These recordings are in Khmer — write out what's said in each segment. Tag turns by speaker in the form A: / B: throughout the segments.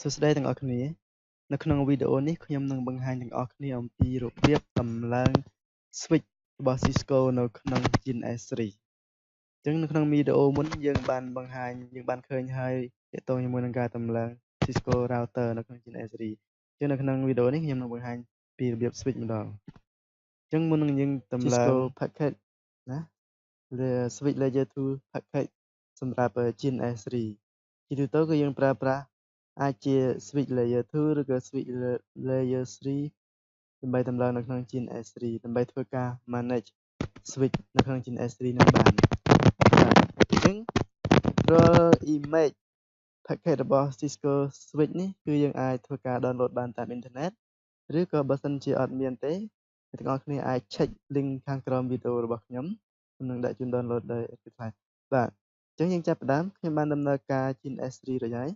A: សួស្តីទាំងអស់គ្នានៅក្នុងវីដេអូនេះខ្ញុំនឹងបង្ហាញទាំងអស់គ្នាអំពីរបៀបតម្លើង switch របស់ Cisco នៅក្នុង GNS3 អញ្ចឹងនៅក្នុងវីដេអូមុនយើងបានឃើញហើយទាក់ទងជាមួយនឹងការតម្លើង Cisco router នៅក្នុង GNS3 អញ្ចឹងនៅក្នុងវីដេអូនេះខ្ញុំនឹងបង្ហាញពីរបៀប switch ម្ដងអញ្ចឹងមុននឹងយើងតម្លើង Cisco packet ណា switch layer 2 packet សម្រាប់ GNS3 ជាទូទៅគឺយើងប្រើប្រាស់អាចជា switch layer 2 ឬក៏ switch layer 3ដើម្បីតម្លើងនៅក្នុង GNS3 ដើម្បីធ្វើការ manage switch នៅក្នុង GNS3 នឹងបានអញ្ចឹងរាល់ image packet របស់ Cisco switch នេះគឺយើងអាចធ្វើការ download បានតាមអ៊ីនធឺណិតឬក៏បើសិនជាអត់មានទេអ្នកទាំងអស់គ្នាអាច check link ខាងក្រោមវីដេអូរបស់ខ្ញុំនឹងដាក់ជូន download ដោយឥតគិតថ្លៃបាទអញ្ចឹងយើងចាប់ផ្ដើមខ្ញុំបានដំណើរការ GNS3 រួចហើយ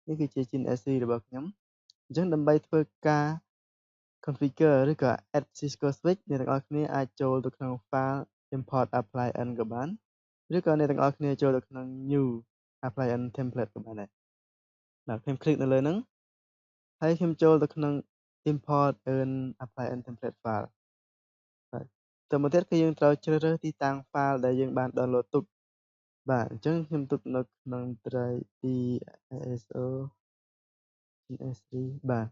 A: នេះគឺជា GNS3 របស់ខ្ញុំអញ្ចឹងដើម្បីធ្វើការ configure ឬក៏ add Cisco switch អ្នកទាំងអស់គ្នាអាចចូលទៅក្នុង file import appliance ក៏បានឬក៏អ្នកទាំងអស់គ្នាចូលទៅក្នុង new appliance template ក៏បានដែរបាទខ្ញុំ click នៅលើហ្នឹងហើយខ្ញុំចូលទៅក្នុង import an appliance template file បាទតទៅមកទៀតគឺយើងត្រូវជ្រើសរើសទីតាំង file ដែលយើងបាន download ទុកបាទអញ្ចឹងខ្ញុំទុកនៅក្នុង drive ISO GNS3 បាទ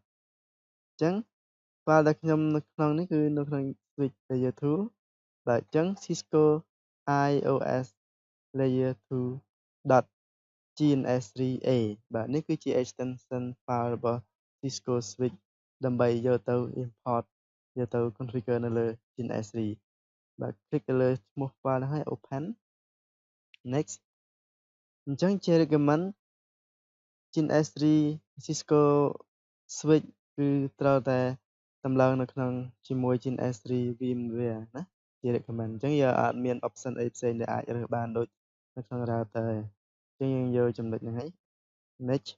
A: អញ្ចឹង file ដែលខ្ញុំនៅក្នុងនេះគឺនៅក្នុង switch layer 2បាទអញ្ចឹង Cisco iOS layer 2 .gns3a បាទនេះគឺជា extension file របស់ Cisco switch ដើម្បីយកទៅ import យកទៅ configure នៅលើ GNS3 បាទ click ទៅលើឈ្មោះ file ហ្នឹងហើយ open next អញ្ចឹងជា recommend GNS3 Cisco switch គឺត្រូវតែតម្លើងនៅក្នុងជាមួយ GNS3 VMware ណាជា recommend អញ្ចឹងយើងអត់មាន option អីផ្សេងដែលអាចរើសបានដូចនៅក្នុង router ទេអញ្ចឹងយើងយកចំណុចហ្នឹងហើយ next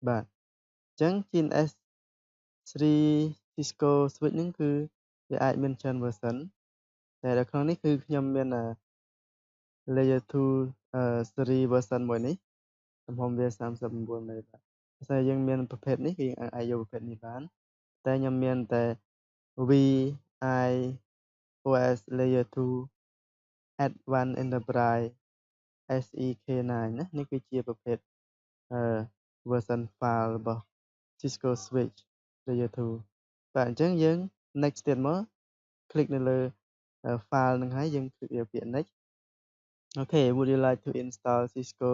A: បាទអញ្ចឹង GNS3 Cisco switch ហ្នឹងគឺវាអាចមានច្រើន version តែនៅក្នុងនេះគឺខ្ញុំមានlayer 2 series version មួយនេះទំហំវា39 មេបាទបើសិនយើងមានប្រភេទនេះគឺយើងអាចយកប្រភេទនេះបានតែខ្ញុំមានតែ VIOS layer 2 Advanced Enterprise SEK9 ណានេះគឺជាប្រភេទversion file របស់ Cisco switch layer 2បាទអញ្ចឹងយើង next ទៀតមក click នៅលើ file ហ្នឹងហើយយើង click លើពាក្យ next Okay, would you like to install Cisco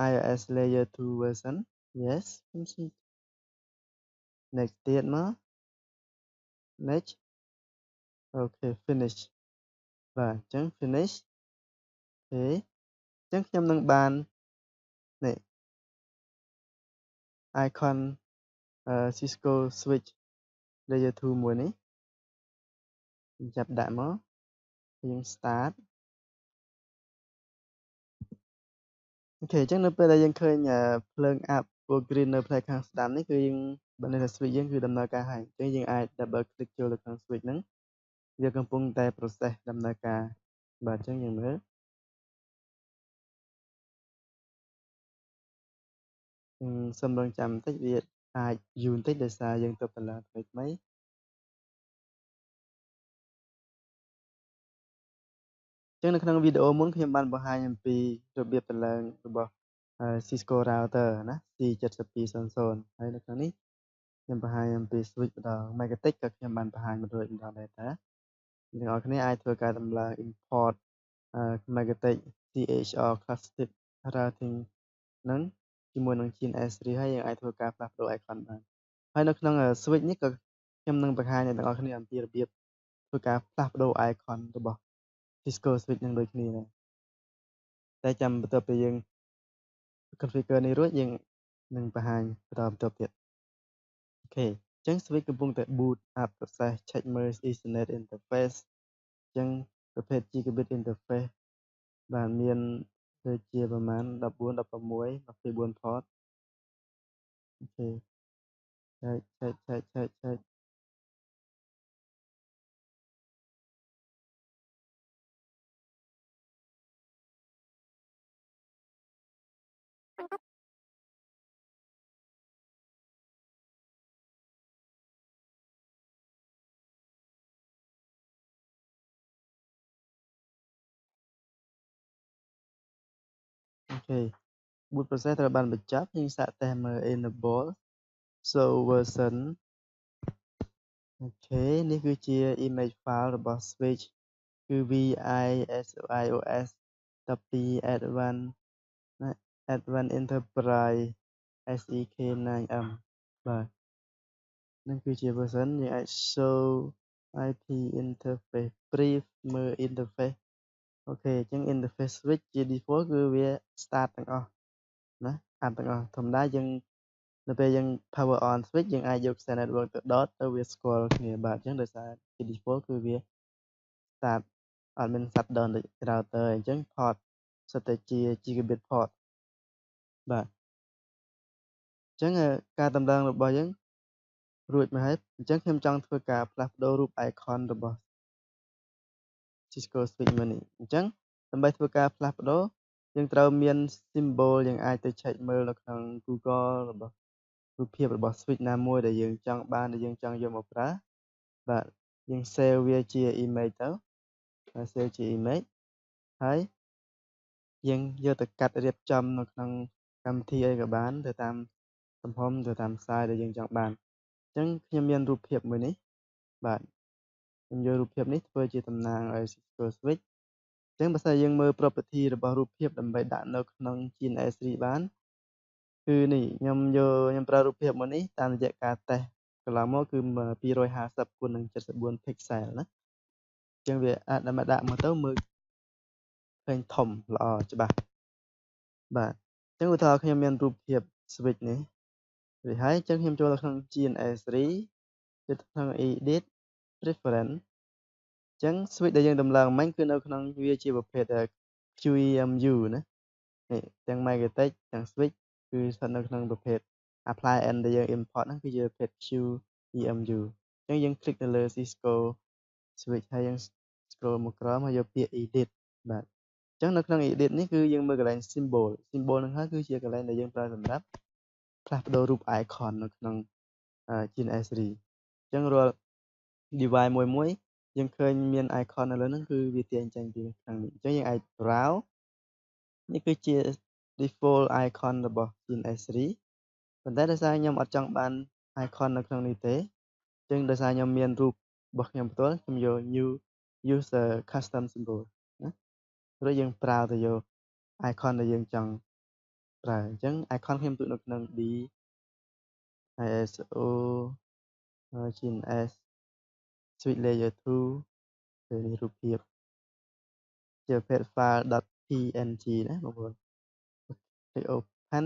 A: iOS layer 2 version? Yes. Next ទៀតមក next Okay, finish បាទអញ្ចឹង finish អូខេអញ្ចឹងខ្ញុំនឹងបាននេះ icon Cisco switch layer 2 មួយនេះចាប់ដាក់មកយើង start អូខេអញ្ចឹងនៅពេលដែលយើងឃើញភ្លើងអាប់ពណ៌ green នៅផ្នែកខាងស្ដាំនេះគឺយើងបើនៅ switch យើងគឺដំណើរការហើយអញ្ចឹងយើងអាច double click ចូលទៅក្នុង switch ហ្នឹងវាកំពុងតែ process ដំណើរការបាទអញ្ចឹងយើងមើលសូមរងចាំបន្តិចវាអាចយូរបន្តិចដោយសារយើងទៅតម្លើងថ្មីអញ្ចឹងនៅក្នុងវីដេអូមុនខ្ញុំបានបង្ហាញអំពីរបៀបតម្លើងរបស់ Cisco router ណា C7200 ហើយនៅក្នុងនេះខ្ញុំបង្ហាញអំពី switch ម្ដង Magnetic ក៏ខ្ញុំបានបង្ហាញម្ដងដែរតើអ្នកនរគ្នាអាចធ្វើការតម្លើង import Magnetic CHR Classic Routing ហ្នឹងជាមួយនឹង GNS3 ហើយយើងអាចធ្វើការផ្លាស់ប្ដូរ icon បានហើយនៅក្នុង switch នេះក៏ខ្ញុំនឹងបង្ហាញអ្នកនរគ្នាអំពីរបៀបធ្វើការផ្លាស់ប្ដូរ icon របស់ Cisco switch នឹងដូចគ្នាដែរតែចាំបន្ទាប់ពីយើង configure នេះរួចយើងនឹងបង្ហាញបន្តទៀតអូខេអញ្ចឹង switch កំពុងតែ boot up process check មើល Ethernet interface អញ្ចឹងប្រភេទ gigabit interface បាទមានដូចជាប្រមាណ14 16 24 port អូខេឆែក boot process ត្រូវបានបញ្ចប់យើងសាកតេស្តមើល enable show version អូខេនេះគឺជា image file របស់ switch គឺ visos 12 advanced enterprise sek9m បាទនឹងគឺជា version យើងអាច show IP interface brief មើល interface អូខេអញ្ចឹង interface switch ជា default គឺវា start ទាំងអស់ណាអាប់ទាំងអស់ធម្មតាយើងនៅពេលយើង power on switch យើងអាចយក send network ទៅ dot ទៅវាស្គាល់គ្នាបាទអញ្ចឹងដោយសារជា default គឺវា start អត់មាន shutdown ដូច router អញ្ចឹង port សុទ្ធតែជា gigabit port បាទអញ្ចឹងការតម្លើងរបស់យើងរួចមកហើយអញ្ចឹងខ្ញុំចង់ធ្វើការផ្លាស់ប្ដូររូប icon របស់ Cisco switch មួយនេះអញ្ចឹងដើម្បីធ្វើការផ្លាស់ប្ដូរយើងត្រូវមាន symbol យើងអាចទៅ check មើលនៅក្នុង Google របស់រូបភាពរបស់ switch ណាមួយដែលយើងចង់បានដែលយើងចង់យកមកប្រើបាទយើង save វាជា image ទៅហើយ save ជា image ហើយយើងយកទៅកាត់រៀបចំនៅក្នុងកម្មវិធីអីក៏បានទៅតាមទំហំទៅតាម size ដែលយើងចង់បានអញ្ចឹងខ្ញុំមានរូបភាពមួយនេះបាទខ្ញុំយករូបភាពនេះធ្វើជាតំណាងឲ្យ Cisco switch អញ្ចឹងបើសិនយើងមើល property របស់រូបភាពដើម្បីដាក់នៅក្នុង GNS3 បានគឺនេះខ្ញុំប្រើរូបភាពមួយនេះតាមរយៈការតេស្តកន្លងមកគឺ250x74 pixel ណាអញ្ចឹងវាអាចដាក់មកទៅមើលឃើញធំល្អច្បាស់បាទអញ្ចឹងឧទាហរណ៍ខ្ញុំមានរូបភាព switch នេះរួចហើយអញ្ចឹងខ្ញុំចូលទៅក្នុង GNS3 ទៅក្នុង edit preference អញ្ចឹង switch ដែលយើងដំឡើងមិញគឺនៅក្នុងវាជាប្រភេទ QEMU ណានេះទាំង magnetic ទាំង switch គឺស្ថិតនៅក្នុងប្រភេទ appliance ដែលយើង import ហ្នឹងគឺជាប្រភេទ QEMU អញ្ចឹងយើង click ទៅលើ Cisco switch ហើយយើង scroll មកក្រោមហើយយកពាក្យ edit បាទអញ្ចឹងនៅក្នុង edit នេះគឺយើងមើលកន្លែង symbol ហ្នឹងហើយគឺជាកន្លែងដែលយើងប្រើសម្រាប់ផ្លាស់ប្ដូររូប icon នៅក្នុង GNS3 អញ្ចឹងរាល់ device មួយយើងឃើញមាន icon នៅលើហ្នឹងគឺវាទាញចេញពីខាងនេះអញ្ចឹងយើងអាច browse នេះគឺជា default icon របស់ GNS3 ប៉ុន្តែដោយសារខ្ញុំអត់ចង់បាន icon នៅក្នុងនេះទេអញ្ចឹងដោយសារខ្ញុំមានរូបរបស់ខ្ញុំផ្ទាល់ខ្ញុំយក new use custom symbol ណារួចយើងប្រើទៅយក icon ដែលយើងចង់ប្រើអញ្ចឹង icon ខ្ញុំទុកនៅក្នុង D ISO GNS switch layer 2ពេលនេះរូបភាពជាប្រភេទ file .png ណាបងប្អូន click open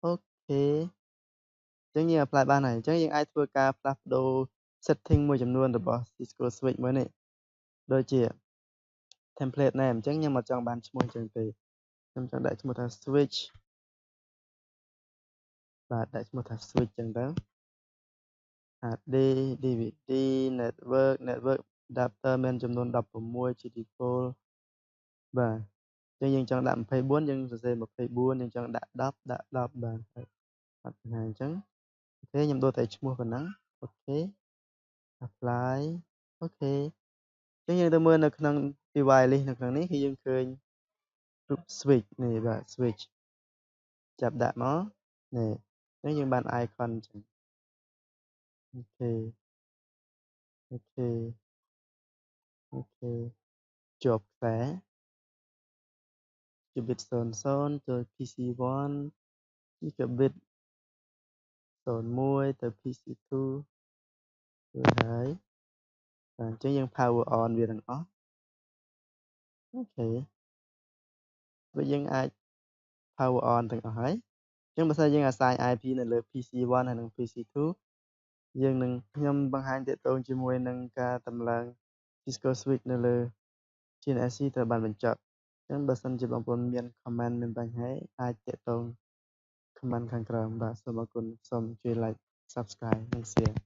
A: អូខេអញ្ចឹងយើង apply បានហើយអញ្ចឹងយើងអាចធ្វើការផ្លាស់ប្ដូរ setting មួយចំនួនរបស់ Cisco switch មួយនេះដូចជា template name អញ្ចឹងខ្ញុំអត់ចង់បានឈ្មោះអញ្ចឹងទេខ្ញុំចង់ដាក់ឈ្មោះថា switch បាទដាក់ឈ្មោះថា switch អញ្ចឹងទៅHD DVD network adapter មានចំនួន16ជា default បាទអញ្ចឹងយើងចង់ដាក់24យើងសរសេរ24យើងចង់ដាក់10ដាក់10បាទអត់បញ្ហាអញ្ចឹងអូខេខ្ញុំដូរតែឈ្មោះប៉ុណ្ណឹងអូខេ apply អូខេអញ្ចឹងយើងទៅមើលនៅក្នុង device list នៅក្នុងនេះគឺយើងឃើញរូប switch នេះបាទ switch ចាប់ដាក់មកនេះអញ្ចឹងយើងបាន icon អញ្ចឹងអូខេអូខេអូខេជាប់ខ្សែgigabit 00ទៅ PC1 gigabit 01ទៅ PC2 រួចហើយបាទអញ្ចឹងយើង power on វាទាំងអស់អូខេរួចយើងអាច power on ទាំងអស់ហើយអញ្ចឹងបើសិនយើង assign IP នៅលើ PC1 ហើយនិង PC2 យើងនឹងខ្ញុំបង្ហាញទាក់ទងជាមួយនឹងការតម្លើង Cisco switch នៅលើ GNS3 ត្រូវបានបញ្ចប់អញ្ចឹងបើសិនជាបងប្អូនមាន comment មានបញ្ហាអាចទាក់ទង comment ខាងក្រោមបាទសូមអរគុណសូមជួយ like subscribe និង share